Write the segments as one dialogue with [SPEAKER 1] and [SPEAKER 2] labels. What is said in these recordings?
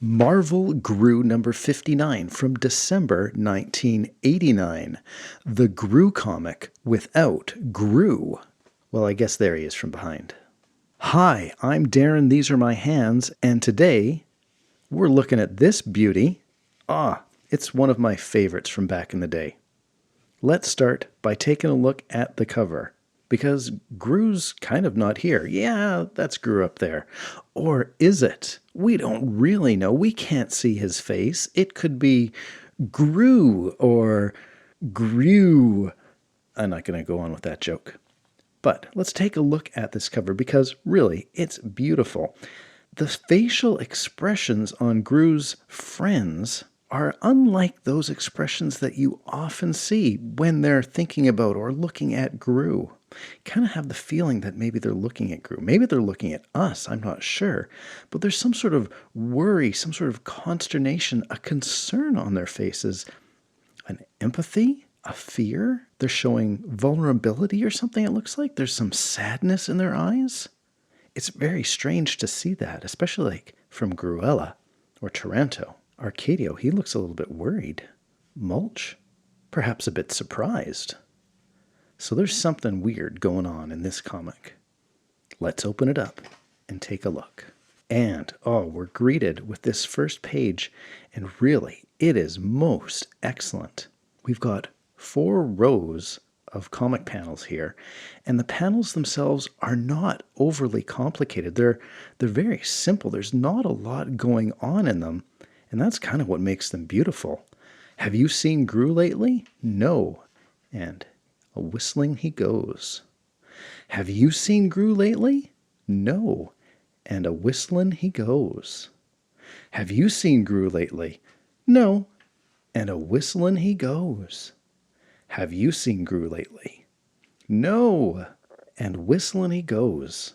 [SPEAKER 1] Marvel Groo number 59 from December 1989. The Groo comic without Groo. Well, I guess there he is from behind. Hi, I'm Darren, these are my hands, and today we're looking at this beauty. It's one of my favorites from back in the day. Let's start by taking a look at the cover, because Groo's kind of not here. Yeah, that's Groo up there. Or is it? We don't really know. We can't see his face. It could be Groo or Groo. I'm not going to go on with that joke. But let's take a look at this cover because really, it's beautiful. The facial expressions on Groo's friends are unlike those expressions that you often see when they're thinking about or looking at Groo. Kind of have the feeling that maybe they're looking at Groo. Maybe they're looking at us, I'm not sure. But there's some sort of worry, some sort of consternation, a concern on their faces, an empathy, a fear. They're showing vulnerability or something, it looks like. There's some sadness in their eyes. It's very strange to see that, especially like from Grooella or Taranto. Arcadio, he looks a little bit worried. Mulch, perhaps a bit surprised. So there's something weird going on in this comic. Let's open it up and take a look. And, we're greeted with this first page, and really, it is most excellent. We've got 4 rows of comic panels here, and the panels themselves are not overly complicated. They're very simple. There's not a lot going on in them, and that's kind of what makes them beautiful. Have you seen Groo lately? No. And a whistling he goes. Have you seen Groo lately? No. And a whistling he goes. Have you seen Groo lately? No. And a whistling he goes. Have you seen Groo lately? No. And whistling he goes.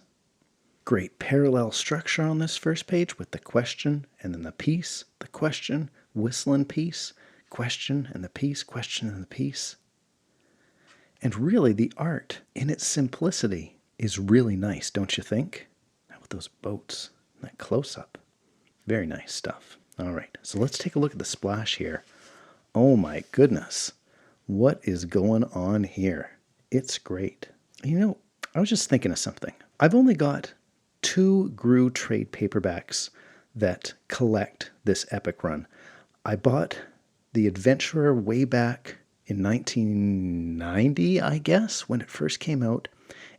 [SPEAKER 1] Great parallel structure on this first page with the question and then the piece, the question, whistling piece, question and the piece, question and the piece. And really, the art, in its simplicity, is really nice, don't you think? With those boats, that close-up. Very nice stuff. All right, so let's take a look at the splash here. Oh my goodness. What is going on here? It's great. You know, I was just thinking of something. I've only got 2 Groo trade paperbacks that collect this epic run. I bought The Adventurer way back in 1990, I guess, when it first came out.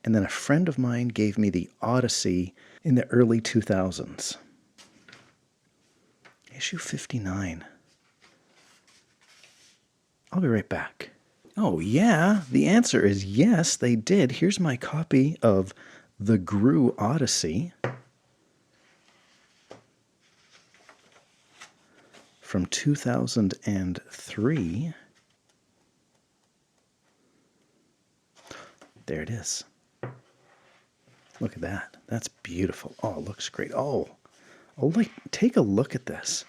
[SPEAKER 1] And then a friend of mine gave me the Odyssey in the early 2000s. Issue 59. I'll be right back. Oh, yeah, the answer is yes, they did. Here's my copy of the Groo Odyssey from 2003. There it is. Look at that. That's beautiful. Oh, it looks great. Take a look at this.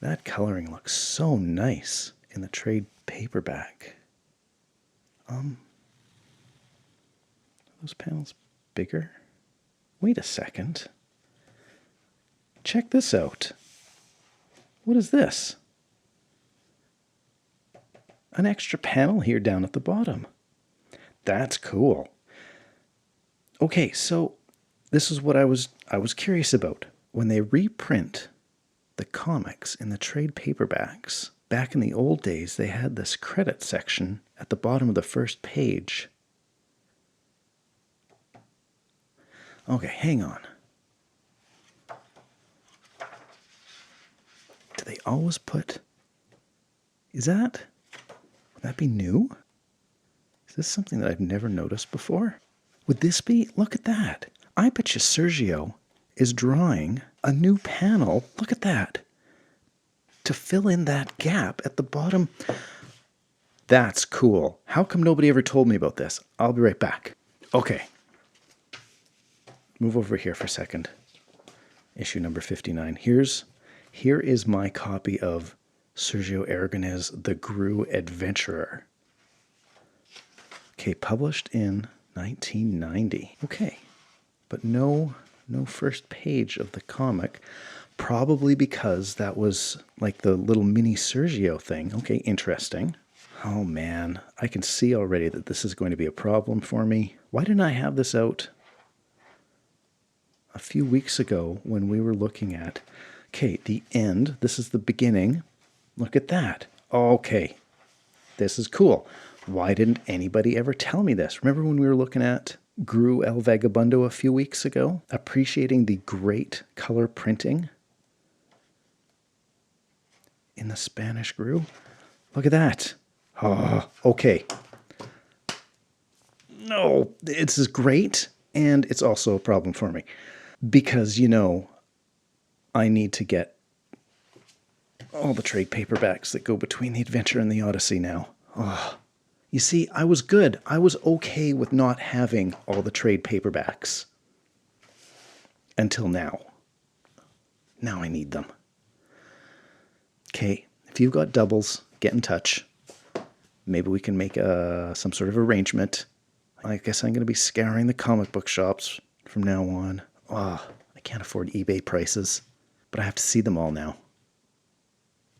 [SPEAKER 1] That coloring looks so nice in the trade paperback. Are those panels bigger? Wait a second. Check this out. What is this? An extra panel here down at the bottom. That's cool. Okay, so this is what I was curious about. When they reprint the comics in the trade paperbacks, back in the old days, they had this credit section at the bottom of the first page. Okay, hang on. Do they always put... Would that be new? Is this something that I've never noticed before? Would this be? Look at that. I bet you Sergio is drawing a new panel. Look at that. To fill in that gap at the bottom. That's cool. How come nobody ever told me about this? I'll be right back. Okay. Move over here for a second. Issue number 59. Here is my copy of Sergio Aragonés' The Groo Adventurer. Okay, published in 1990. Okay, but no first page of the comic. Probably because that was like the little mini Sergio thing. Okay, interesting. Oh man, I can see already that this is going to be a problem for me. Why didn't I have this out a few weeks ago when we were looking at, okay, the end. This is the beginning. Look at that. Okay, this is cool. Why didn't anybody ever tell me this? Remember when we were looking at Groo El Vagabundo a few weeks ago? Appreciating the great color printing in the Spanish Groo? Look at that. Oh, okay. No, this is great, and it's also a problem for me. Because, you know, I need to get all the trade paperbacks that go between the Adventure and the Odyssey now. Oh. You see, I was good. I was okay with not having all the trade paperbacks. Until now. Now I need them. Okay, if you've got doubles, get in touch. Maybe we can make some sort of arrangement. I guess I'm going to be scouring the comic book shops from now on. Oh, I can't afford eBay prices, but I have to see them all now.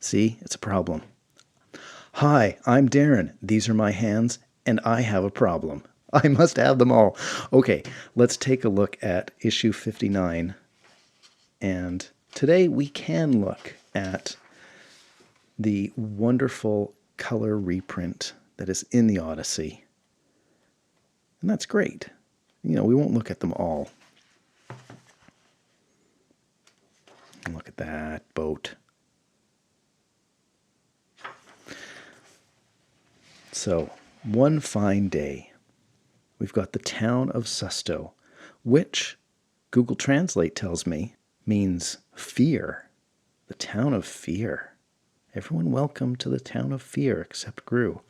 [SPEAKER 1] See, it's a problem. Hi, I'm Darren. These are my hands, and I have a problem. I must have them all. Okay, let's take a look at issue 59. And today we can look at the wonderful color reprint that is in the Odyssey. And that's great. You know, we won't look at them all. Look at that boat. So, one fine day, we've got the town of Susto, which Google Translate tells me means fear. The town of fear. Everyone welcome to the town of fear except Groo.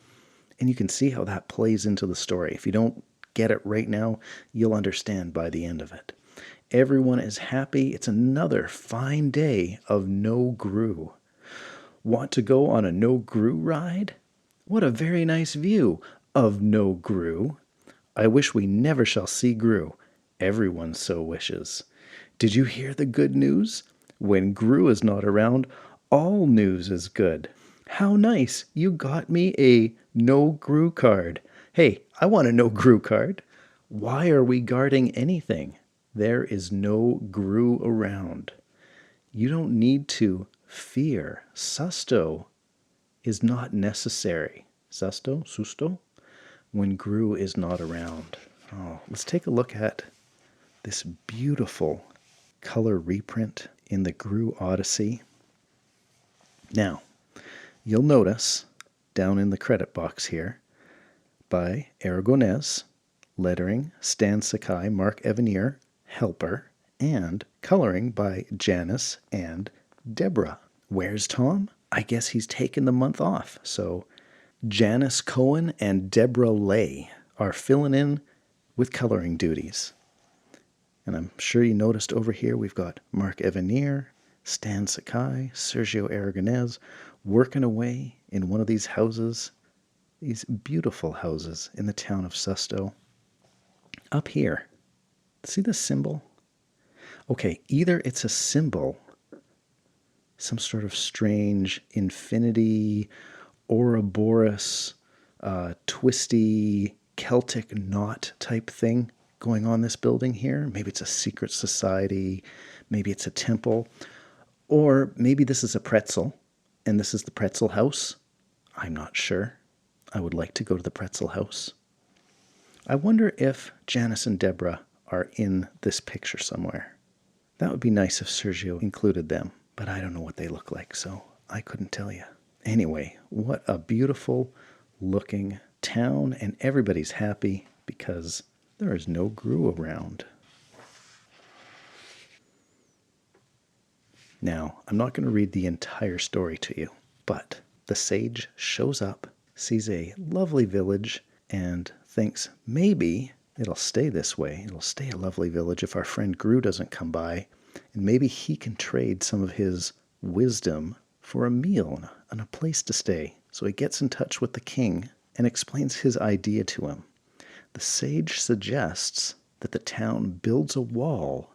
[SPEAKER 1] And you can see how that plays into the story. If you don't get it right now, you'll understand by the end of it. Everyone is happy. It's another fine day of no Groo. Want to go on a no Groo ride? What a very nice view of no Groo. I wish we never shall see Groo. Everyone so wishes. Did you hear the good news? When Groo is not around, all news is good. How nice. You got me a no Groo card. Hey, I want a no Groo card. Why are we guarding anything? There is no Groo around. You don't need to fear. Susto is not necessary. Susto? When Groo is not around. Oh, let's take a look at this beautiful color reprint in the Groo Odyssey. Now, you'll notice down in the credit box here, by Aragonés, lettering Stan Sakai, Mark Evanier, helper, and coloring by Janice and Deborah. Where's Tom? I guess he's taken the month off, so Janice Cohen and Deborah Lay are filling in with coloring duties. And I'm sure you noticed over here we've got Mark Evanier, Stan Sakai, Sergio Aragonés working away in one of these houses, these beautiful houses in the town of Susto. Up here, see the symbol? Okay, either it's a symbol, some sort of strange infinity, Ouroboros, twisty Celtic knot type thing going on this building here. Maybe it's a secret society, maybe it's a temple, or maybe this is a pretzel, and this is the pretzel house. I'm not sure. I would like to go to the pretzel house. I wonder if Janice and Deborah are in this picture somewhere. That would be nice if Sergio included them, but I don't know what they look like, so I couldn't tell you. Anyway, what a beautiful looking town, and everybody's happy because there is no Groo around. Now, I'm not going to read the entire story to you, but the sage shows up, sees a lovely village, and thinks maybe it'll stay this way. It'll stay a lovely village if our friend Groo doesn't come by, and maybe he can trade some of his wisdom for a meal and a place to stay. So he gets in touch with the king and explains his idea to him. The sage suggests that the town builds a wall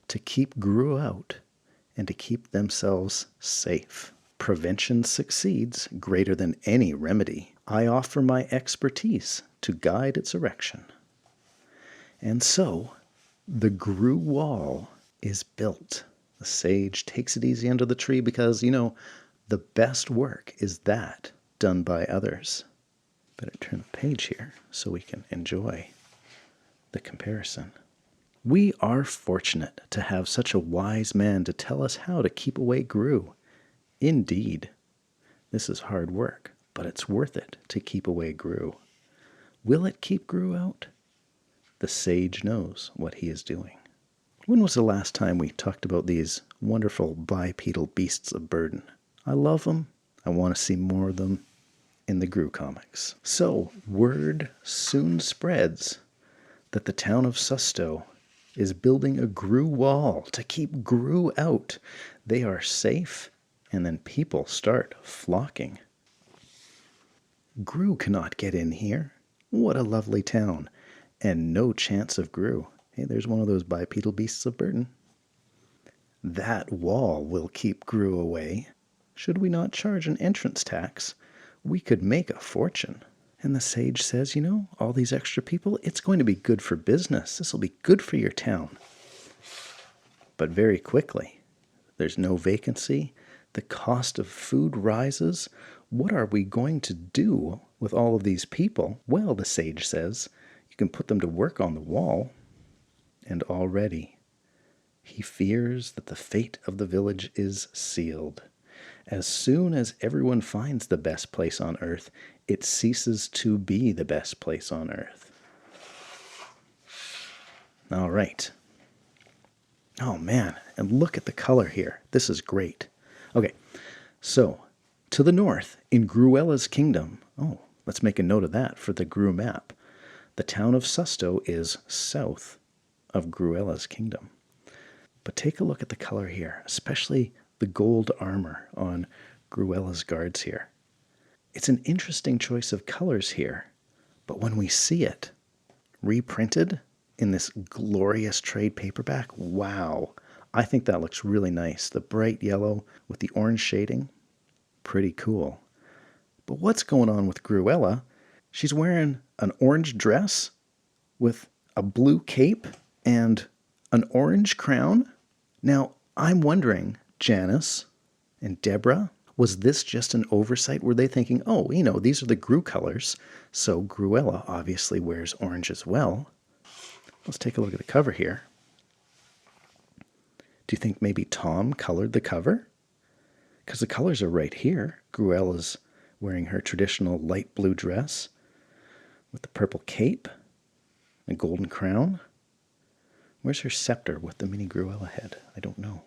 [SPEAKER 1] to keep Groo out and to keep themselves safe. Prevention succeeds greater than any remedy. I offer my expertise to guide its erection. And so, the Groo wall is built. The sage takes it easy under the tree because, the best work is that done by others. Better turn the page here so we can enjoy the comparison. We are fortunate to have such a wise man to tell us how to keep away Groo. Indeed, this is hard work, but it's worth it to keep away Groo. Will it keep Groo out? The sage knows what he is doing. When was the last time we talked about these wonderful bipedal beasts of burden? I love them. I want to see more of them in the Groo comics. So, word soon spreads that the town of Susto is building a Groo wall to keep Groo out. They are safe, and then people start flocking. Groo cannot get in here. What a lovely town. And no chance of Groo. Hey, there's one of those bipedal beasts of burden. That wall will keep Groo away. Should we not charge an entrance tax, we could make a fortune. And the sage says, all these extra people, it's going to be good for business. This will be good for your town. But very quickly, there's no vacancy. The cost of food rises. What are we going to do with all of these people? Well, the sage says, you can put them to work on the wall. And already, he fears that the fate of the village is sealed. As soon as everyone finds the best place on earth, it ceases to be the best place on earth. All right. Oh, man. And look at the color here. This is great. Okay. So, to the north, in Gruella's kingdom, let's make a note of that for the Groo map. The town of Susto is south of Gruella's kingdom. But take a look at the color here, especially the gold armor on Gruella's guards here. It's an interesting choice of colors here, but when we see it reprinted in this glorious trade paperback, wow, I think that looks really nice. The bright yellow with the orange shading, pretty cool. But what's going on with Gruella? She's wearing an orange dress with a blue cape and an orange crown. Now, I'm wondering, Janice and Deborah, was this just an oversight? Were they thinking, these are the Groo colors, so Gruella obviously wears orange as well? Let's take a look at the cover here. Do you think maybe Tom colored the cover? Because the colors are right here. Gruella's wearing her traditional light blue dress with the purple cape and golden crown. Where's her scepter with the mini Gruella head? I don't know.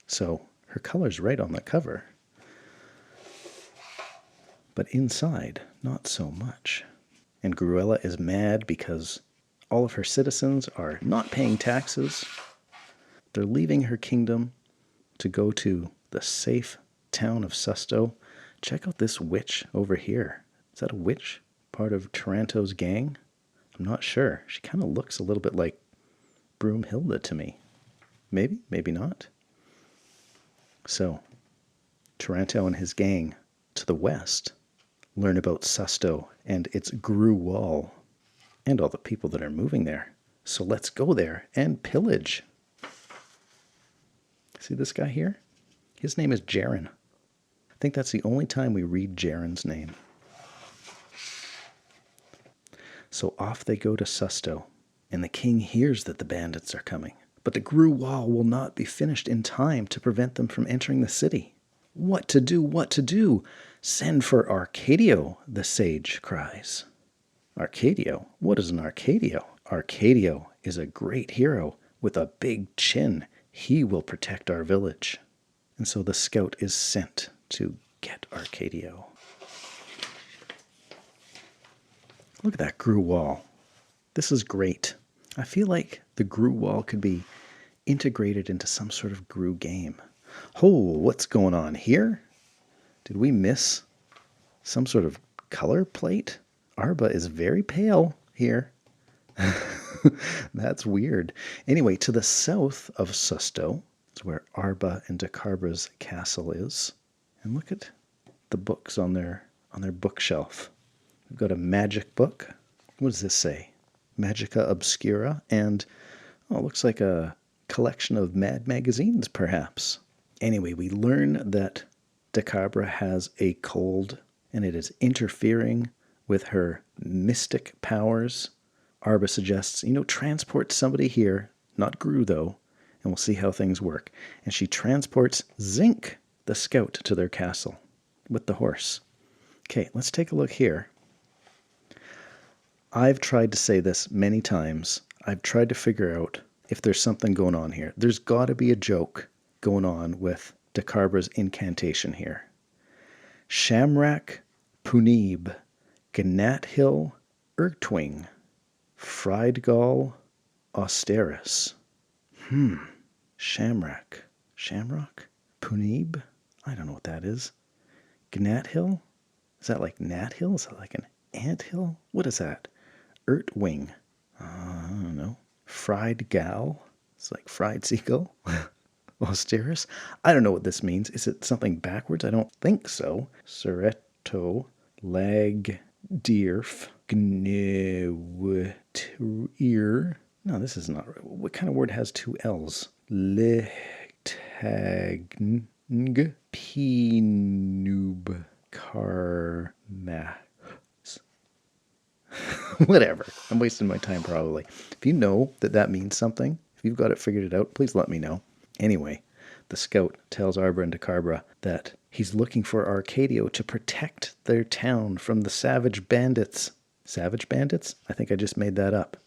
[SPEAKER 1] So her color's right on the cover. But inside, not so much. And Gruella is mad because all of her citizens are not paying taxes. They're leaving her kingdom to go to the safe town of Susto. Check out this witch over here. Is that a witch? Part of Taranto's gang? I'm not sure. She kind of looks a little bit like Broomhilda to me. Maybe, maybe not. So, Taranto and his gang to the west learn about Susto and its Groo wall and all the people that are moving there. So let's go there and pillage. See this guy here? His name is Jaren. I think that's the only time we read Jaren's name. So off they go to Susto, and the king hears that the bandits are coming. But the Groo wall will not be finished in time to prevent them from entering the city. What to do? What to do? Send for Arcadio, the sage cries. Arcadio? What is an Arcadio? Arcadio is a great hero with a big chin. He will protect our village. And so the scout is sent to get Arcadio. Look at that Groo wall. This is great. I feel like the Groo wall could be integrated into some sort of Groo game. Oh, what's going on here? Did we miss some sort of color plate? Arba is very pale here. That's weird. Anyway, to the south of Susto is where Arba and Dakarba's castle is. And look at the books on their bookshelf. We've got a magic book. What does this say? Magica Obscura, and it looks like a collection of Mad magazines, perhaps. Anyway, we learn that Dakarba has a cold, and it is interfering with her mystic powers. Arba suggests, transport somebody here, not Groo though, and we'll see how things work. And she transports Zinc, the scout, to their castle with the horse. Okay, let's take a look here. I've tried to say this many times. I've tried to figure out if there's something going on here. There's got to be a joke going on with Dakarba's incantation here. Shamrak, Punib, Gnathill, Ertwing, Friedgall, Austeris. Shamrock, Punib? I don't know what that is. Gnathill? Is that like Gnat Hill? Is that like an ant hill? What is that? Ertwing. I don't know. Fried gal. It's like fried seagull. Austeris. I don't know what this means. Is it something backwards? I don't think so. Serretto. Lag. Deerf. Gnewtir. No, this is not right. What kind of word has two L's? Lehtagng. Pinub. Carmax. Whatever. I'm wasting my time probably. If you know that means something, if you've got it figured out, please let me know. Anyway, the scout tells Arba and Dakarba that he's looking for Arcadio to protect their town from the savage bandits. Savage bandits? I think I just made that up.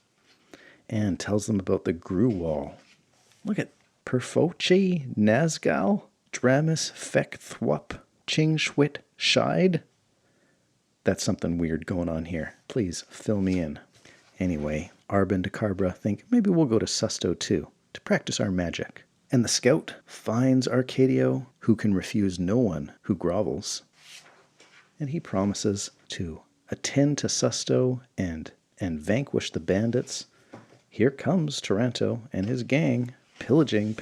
[SPEAKER 1] And tells them about the Groo Wall. Look at Perfochi, Nazgal, Dramis, Fekthwup, Chingschwit, Scheid. That's something weird going on here. Please fill me in. Anyway, Arba and Dakarba think maybe we'll go to Susto too, to practice our magic. And the scout finds Arcadio, who can refuse no one who grovels. And he promises to attend to Susto and vanquish the bandits. Here comes Taranto and his gang, pillaging.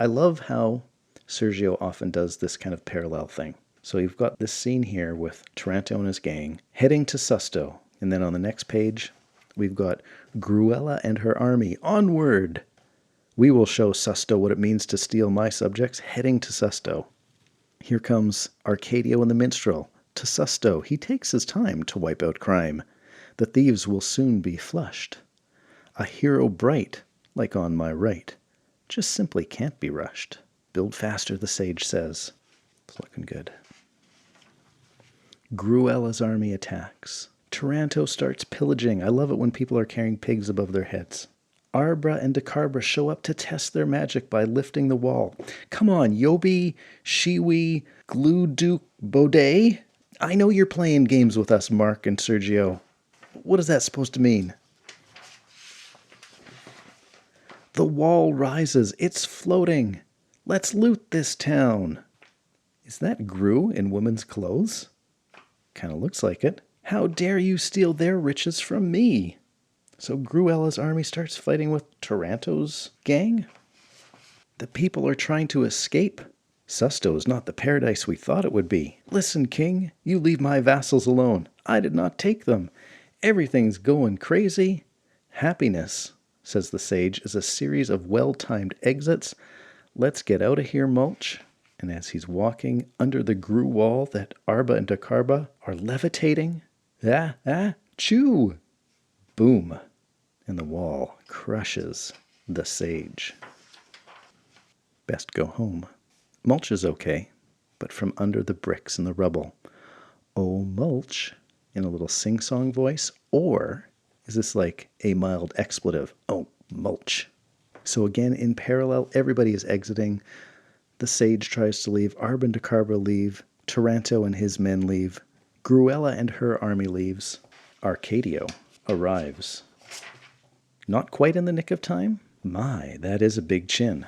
[SPEAKER 1] I love how Sergio often does this kind of parallel thing. So you've got this scene here with Taranto and his gang heading to Susto. And then on the next page, we've got Grooella and her army. Onward! We will show Susto what it means to steal my subjects, heading to Susto. Here comes Arcadio and the minstrel to Susto. He takes his time to wipe out crime. The thieves will soon be flushed. A hero bright, like on my right, just simply can't be rushed. Build faster, the sage says. It's looking good. Grooella's army attacks. Taranto starts pillaging. I love it when people are carrying pigs above their heads. Arba and Dakarba show up to test their magic by lifting the wall. Come on, Yobi, Shiwi, Glue Duke Baudet. I know you're playing games with us, Mark and Sergio. What is that supposed to mean? The wall rises. It's floating. Let's loot this town. Is that Groo in women's clothes? Kind of looks like it. How dare you steal their riches from me? So Grooella's army starts fighting with Taranto's gang? The people are trying to escape. Susto is not the paradise we thought it would be. Listen, king, you leave my vassals alone. I did not take them. Everything's going crazy. Happiness, says the sage, is a series of well-timed exits. Let's get out of here, Mulch. And as he's walking under the Groo wall that Arba and Dakarba are levitating, chew! Boom! And the wall crushes the sage. Best go home. Mulch is okay, but from under the bricks and the rubble. Oh, Mulch, in a little sing-song voice, or is this like a mild expletive? Oh, Mulch. So again, in parallel, everybody is exiting. The sage tries to leave. Arba and Dakarba leave. Taranto and his men leave. Grooella and her army leaves. Arcadio arrives. Not quite in the nick of time? My, that is a big chin.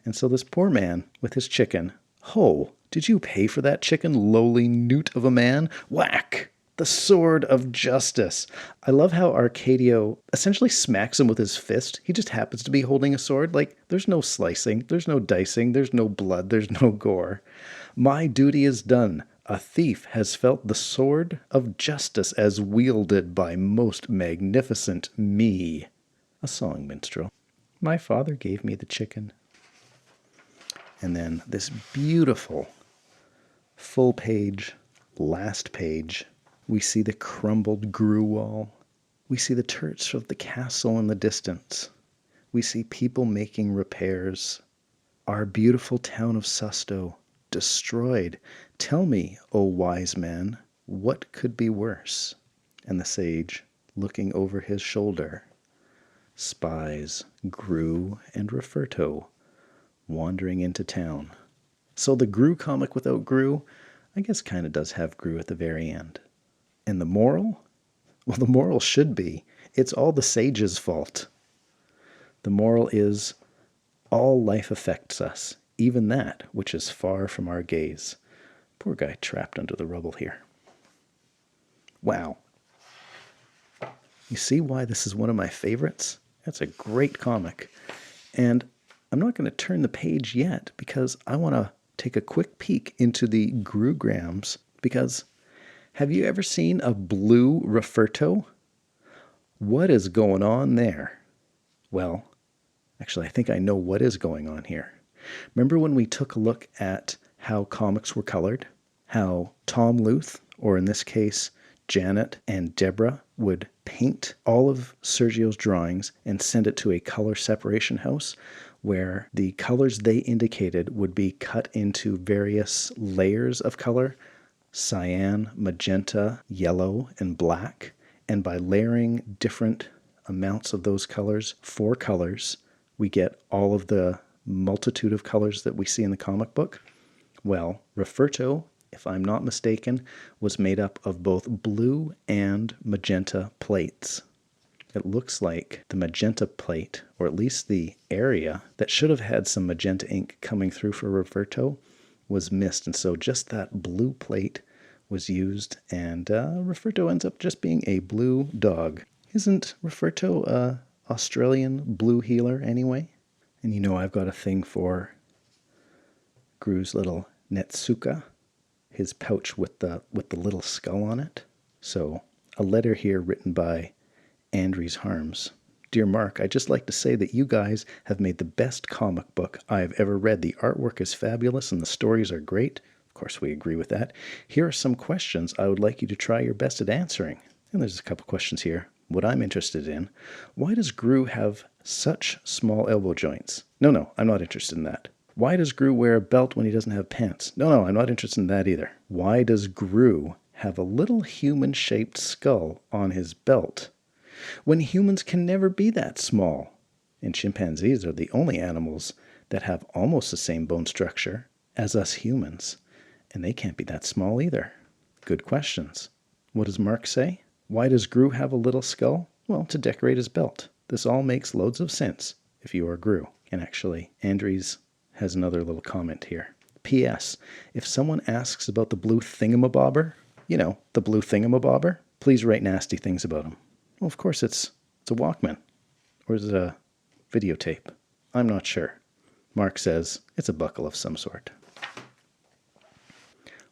[SPEAKER 1] And so this poor man with his chicken. Ho, did you pay for that chicken, lowly newt of a man? Whack! The Sword of Justice. I love how Arcadio essentially smacks him with his fist. He just happens to be holding a sword. Like, there's no slicing, there's no dicing, there's no blood, there's no gore. My duty is done. A thief has felt the sword of justice as wielded by most magnificent me. A song minstrel. My father gave me the chicken. And then this beautiful full page, last page. We see the crumbled Groo wall. We see the turrets of the castle in the distance. We see people making repairs. Our beautiful town of Susto, destroyed. Tell me, O wise man, what could be worse? And the sage, looking over his shoulder, spies Groo and Rufferto wandering into town. So the Groo comic without Groo, I guess kind of does have Groo at the very end. And the moral? Well, the moral should be, it's all the sage's fault. The moral is, all life affects us, even that which is far from our gaze. Poor guy trapped under the rubble here. Wow. You see why this is one of my favorites? That's a great comic. And I'm not going to turn the page yet because I want to take a quick peek into the Groo-Grams, because have you ever seen a blue Rufferto? What is going on there? Well, actually, I think I know what is going on here. Remember when we took a look at how comics were colored? How Tom Luth, or in this case, Janet and Deborah, would paint all of Sergio's drawings and send it to a color separation house where the colors they indicated would be cut into various layers of color: cyan, magenta, yellow, and black. And by layering different amounts of those colors, 4 colors, we get all of the multitude of colors that we see in the comic book. Well, Rufferto, if I'm not mistaken, was made up of both blue and magenta plates. It looks like the magenta plate, or at least the area that should have had some magenta ink coming through for Rufferto, was missed, and so just that blue plate was used, and Rufferto ends up just being a blue dog. Isn't Rufferto a Australian blue healer anyway? And you know I've got a thing for Groo's little Netsuka, his pouch with the little skull on it. So a letter here written by Andries Harms. Dear Mark, I'd just like to say that you guys have made the best comic book I have ever read. The artwork is fabulous and the stories are great. Of course, we agree with that. Here are some questions I would like you to try your best at answering. And there's a couple questions here. What I'm interested in: why does Groo have such small elbow joints? No, I'm not interested in that. Why does Groo wear a belt when he doesn't have pants? No, I'm not interested in that either. Why does Groo have a little human-shaped skull on his belt when humans can never be that small? And chimpanzees are the only animals that have almost the same bone structure as us humans, and they can't be that small either. Good questions. What does Mark say? Why does Groo have a little skull? Well, to decorate his belt. This all makes loads of sense if you are Groo. And actually, Andries has another little comment here. P.S. If someone asks about the blue thingamabobber, the blue thingamabobber, please write nasty things about him. Well, of course, it's a Walkman. Or is it a videotape? I'm not sure. Mark says it's a buckle of some sort.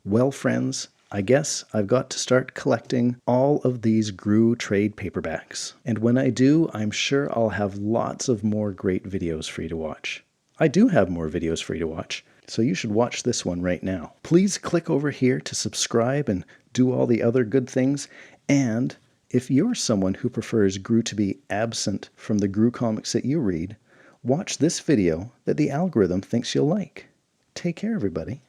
[SPEAKER 1] Well, friends, I guess I've got to start collecting all of these Groo trade paperbacks. And when I do, I'm sure I'll have lots of more great videos for you to watch. I do have more videos for you to watch, so you should watch this one right now. Please click over here to subscribe and do all the other good things. And if you're someone who prefers Groo to be absent from the Groo comics that you read, watch this video that the algorithm thinks you'll like. Take care, everybody.